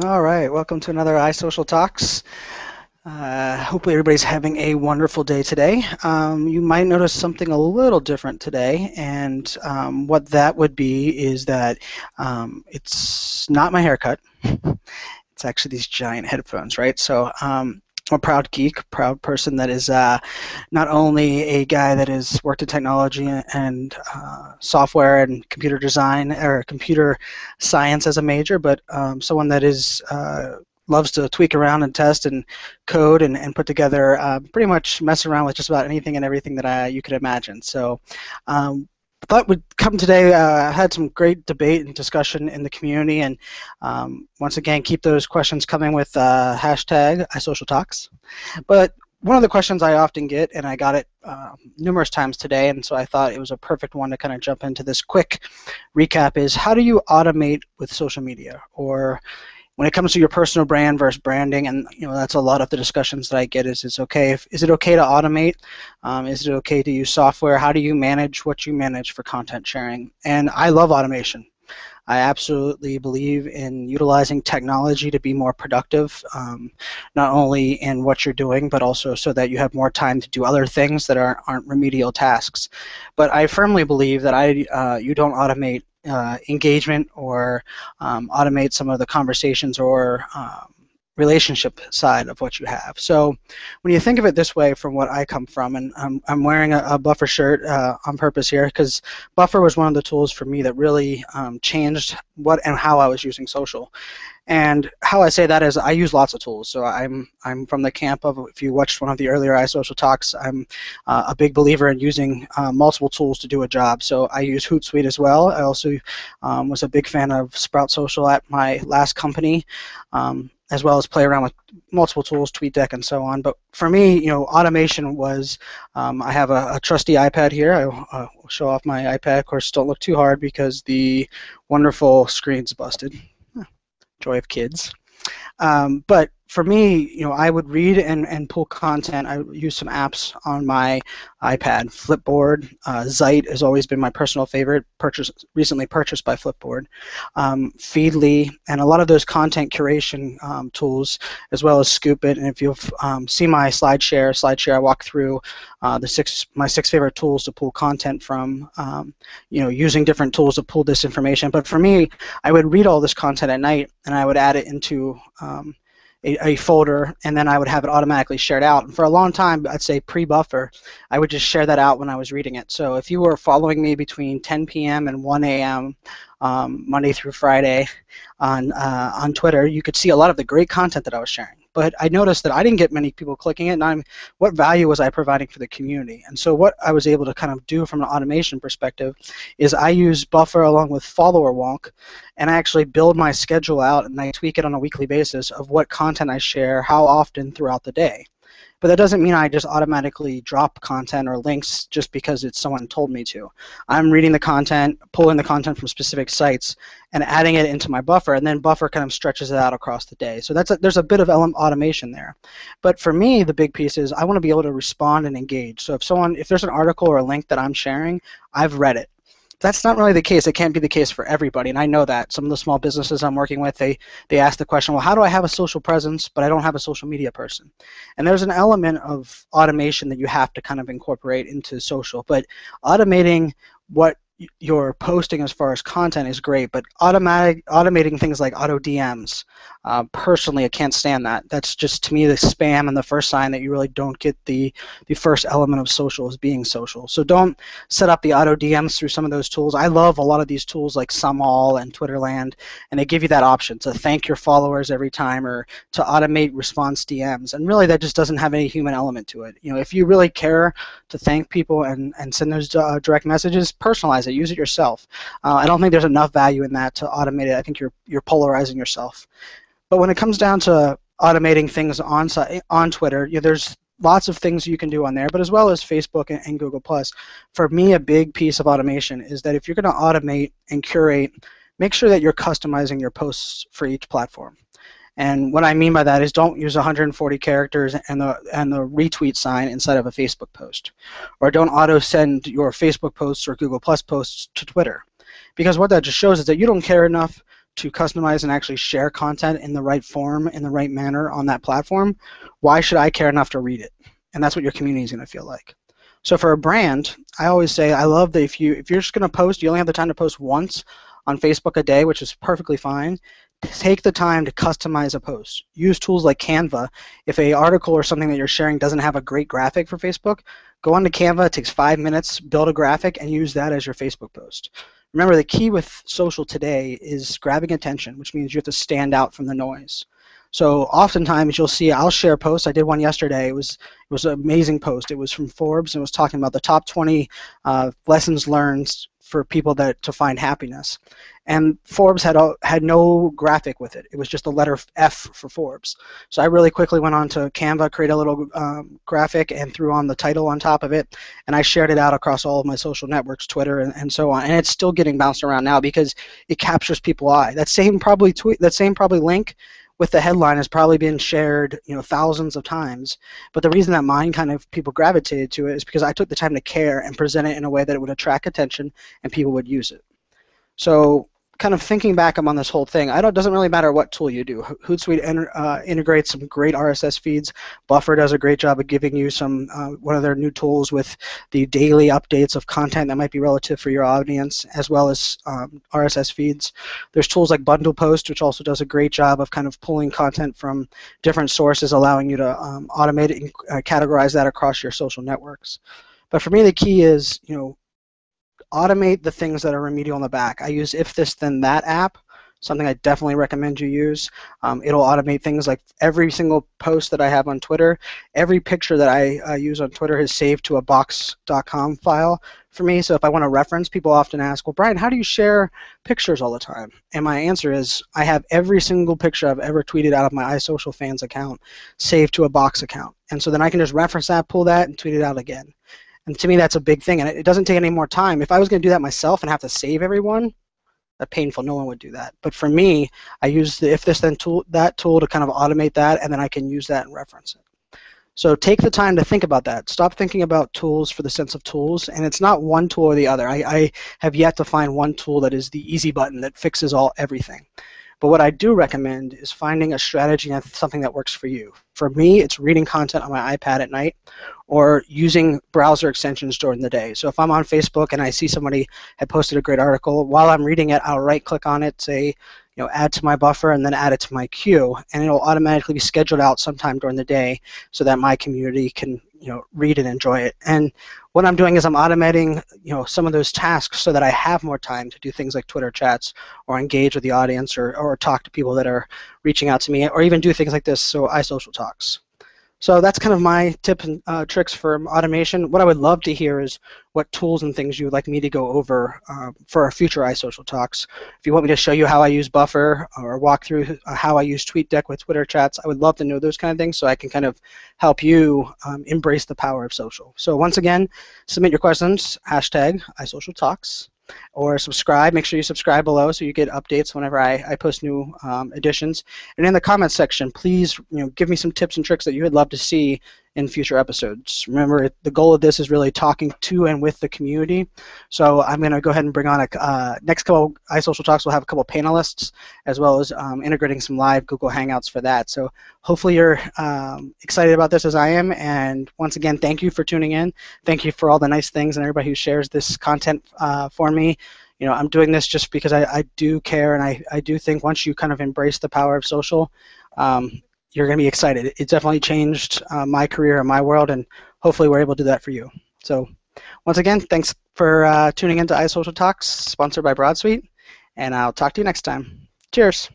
All right, welcome to another iSocial Talks. Hopefully everybody's having a wonderful day today. You might notice something a little different today, and what that would be is that it's not my haircut. It's actually these giant headphones, right? So I'm a proud geek, proud person that is not only a guy that has worked in technology and software and computer design or computer science as a major, but someone that is loves to tweak around and test and code and put together, pretty much mess around with just about anything and everything that you could imagine. So I thought we'd come today. Had some great debate and discussion in the community, and once again, keep those questions coming with hashtag iSocialTalks. But one of the questions I often get, and I got it numerous times today, and so I thought it was a perfect one to kind of jump into this quick recap, is how do you automate with social media? Or when it comes to your personal brand versus branding, and that's a lot of the discussions that I get, is it okay to automate? Is it okay to use software? How do you manage what you manage for content sharing? And I love automation. I absolutely believe in utilizing technology to be more productive, not only in what you're doing, but also so that you have more time to do other things that aren't remedial tasks. But I firmly believe that you don't automate engagement or automate some of the conversations or relationship side of what you have. So when you think of it this way, from what I come from, and I'm wearing a Buffer shirt on purpose here because Buffer was one of the tools for me that really changed what and how I was using social. And how I say that is I use lots of tools. So I'm from the camp of, if you watched one of the earlier iSocial Talks, I'm a big believer in using multiple tools to do a job. So I use Hootsuite as well. I also was a big fan of Sprout Social at my last company, as well as play around with multiple tools, TweetDeck and so on. But for me, automation was, I have a trusty iPad here. I'll show off my iPad. Of course, don't look too hard because the wonderful screen's busted. Joy of kids. But for me, I would read and pull content. I use some apps on my iPad. Flipboard, Zite has always been my personal favorite, recently purchased by Flipboard. Feedly, and a lot of those content curation tools, as well as Scoop.it. And if you've seen my SlideShare, I walk through my six favorite tools to pull content from, using different tools to pull this information. But for me, I would read all this content at night, and I would add it into a folder, and then I would have it automatically shared out. And for a long time, I'd say pre-buffer, I would just share that out when I was reading it. So if you were following me between 10 p.m. and 1 a.m. Monday through Friday on Twitter, you could see a lot of the great content that I was sharing. But I noticed that I didn't get many people clicking it, and what value was I providing for the community? And so what I was able to kind of do from an automation perspective is I use Buffer along with Follower Wonk, and I actually build my schedule out, and I tweak it on a weekly basis of what content I share, how often throughout the day. But that doesn't mean I just automatically drop content or links just because someone told me to. I'm reading the content, pulling the content from specific sites, and adding it into my Buffer, and then Buffer kind of stretches it out across the day. So there's a bit of automation there. But for me, the big piece is I want to be able to respond and engage. So if there's an article or a link that I'm sharing, I've read it. That's not really the case. It can't be the case for everybody, and I know that. Some of the small businesses I'm working with, they ask the question, well, how do I have a social presence, but I don't have a social media person? And there's an element of automation that you have to kind of incorporate into social, but automating what you're posting as far as content is great, but automating things like auto DMs, personally, I can't stand that. That's just, to me, the spam and the first sign that you really don't get the first element of social as being social. So don't set up the auto DMs through some of those tools. I love a lot of these tools like SumAll and Twitterland, and they give you that option to thank your followers every time or to automate response DMs. And really, that just doesn't have any human element to it. If you really care to thank people and send those direct messages, personalize it, use it yourself. I don't think there's enough value in that to automate it. I think you're polarizing yourself. But when it comes down to automating things on Twitter, there's lots of things you can do on there, but as well as Facebook and Google+. For me, a big piece of automation is that if you're going to automate and curate, make sure that you're customizing your posts for each platform. And what I mean by that is don't use 140 characters and the retweet sign inside of a Facebook post. Or don't auto-send your Facebook posts or Google Plus posts to Twitter. Because what that just shows is that you don't care enough to customize and actually share content in the right form, in the right manner on that platform, why should I care enough to read it? And that's what your community is going to feel like. So for a brand, I always say I love that if you're just going to post, you only have the time to post once on Facebook a day, which is perfectly fine. Take the time to customize a post. Use tools like Canva. If an article or something that you're sharing doesn't have a great graphic for Facebook, go onto Canva. It takes 5 minutes, build a graphic, and use that as your Facebook post. Remember, the key with social today is grabbing attention, which means you have to stand out from the noise. So oftentimes you'll see I'll share posts. I did one yesterday. It was an amazing post. It was from Forbes and it was talking about the top 20 lessons learned for people to find happiness. And Forbes had no graphic with it. It was just the letter F for Forbes. So I really quickly went on to Canva, created a little graphic, and threw on the title on top of it. And I shared it out across all of my social networks, Twitter, and so on. And it's still getting bounced around now because it captures people's eye. That same probably link with the headline has probably been shared, thousands of times. But the reason that mine kind of people gravitated to it is because I took the time to care and present it in a way that it would attract attention and people would use it. So kind of thinking back on this whole thing, it doesn't really matter what tool you do. Hootsuite integrates some great RSS feeds. Buffer does a great job of giving you some one of their new tools with the daily updates of content that might be relative for your audience, as well as RSS feeds. There's tools like BundlePost, which also does a great job of kind of pulling content from different sources, allowing you to automate it and categorize that across your social networks. But for me, the key is, automate the things that are remedial in the back. I use If This Then That app, something I definitely recommend you use. It'll automate things like every single post that I have on Twitter, every picture that I use on Twitter is saved to a box.com file for me. So if I want to reference, people often ask, well, Brian, how do you share pictures all the time? And my answer is I have every single picture I've ever tweeted out of my iSocial fans account saved to a box account. And so then I can just reference that, pull that, and tweet it out again. And to me, that's a big thing, and it doesn't take any more time. If I was going to do that myself and have to save everyone, that's painful. No one would do that. But for me, I use the If This Then That tool to kind of automate that, and then I can use that and reference it. So take the time to think about that. Stop thinking about tools for the sense of tools, and it's not one tool or the other. I have yet to find one tool that is the easy button that fixes everything. But what I do recommend is finding a strategy and something that works for you. For me, it's reading content on my iPad at night or using browser extensions during the day. So if I'm on Facebook and I see somebody had posted a great article, while I'm reading it, I'll right-click on it, say, add to my buffer, and then add it to my queue, and it'll automatically be scheduled out sometime during the day so that my community can, read and enjoy it. And what I'm doing is I'm automating, some of those tasks so that I have more time to do things like Twitter chats or engage with the audience or talk to people that are reaching out to me, or even do things like this, so iSocial Talks. So that's kind of my tips and tricks for automation. What I would love to hear is what tools and things you would like me to go over for our future iSocial Talks. If you want me to show you how I use Buffer or walk through how I use TweetDeck with Twitter chats, I would love to know those kind of things so I can kind of help you embrace the power of social. So once again, submit your questions, hashtag iSocialTalks. Or subscribe. Make sure you subscribe below so you get updates whenever I post new editions. And in the comments section, please give me some tips and tricks that you would love to see in future episodes. Remember, the goal of this is really talking to and with the community. So I'm going to go ahead and bring on next couple iSocial Talks. We'll have a couple panelists as well as integrating some live Google Hangouts for that. So hopefully you're excited about this as I am. And once again, thank you for tuning in. Thank you for all the nice things and everybody who shares this content for me. I'm doing this just because I do care, and I do think once you kind of embrace the power of social, you're going to be excited. It definitely changed my career and my world, and hopefully we're able to do that for you. So once again, thanks for tuning into iSocial Talks, sponsored by BroadSuite, and I'll talk to you next time. Cheers.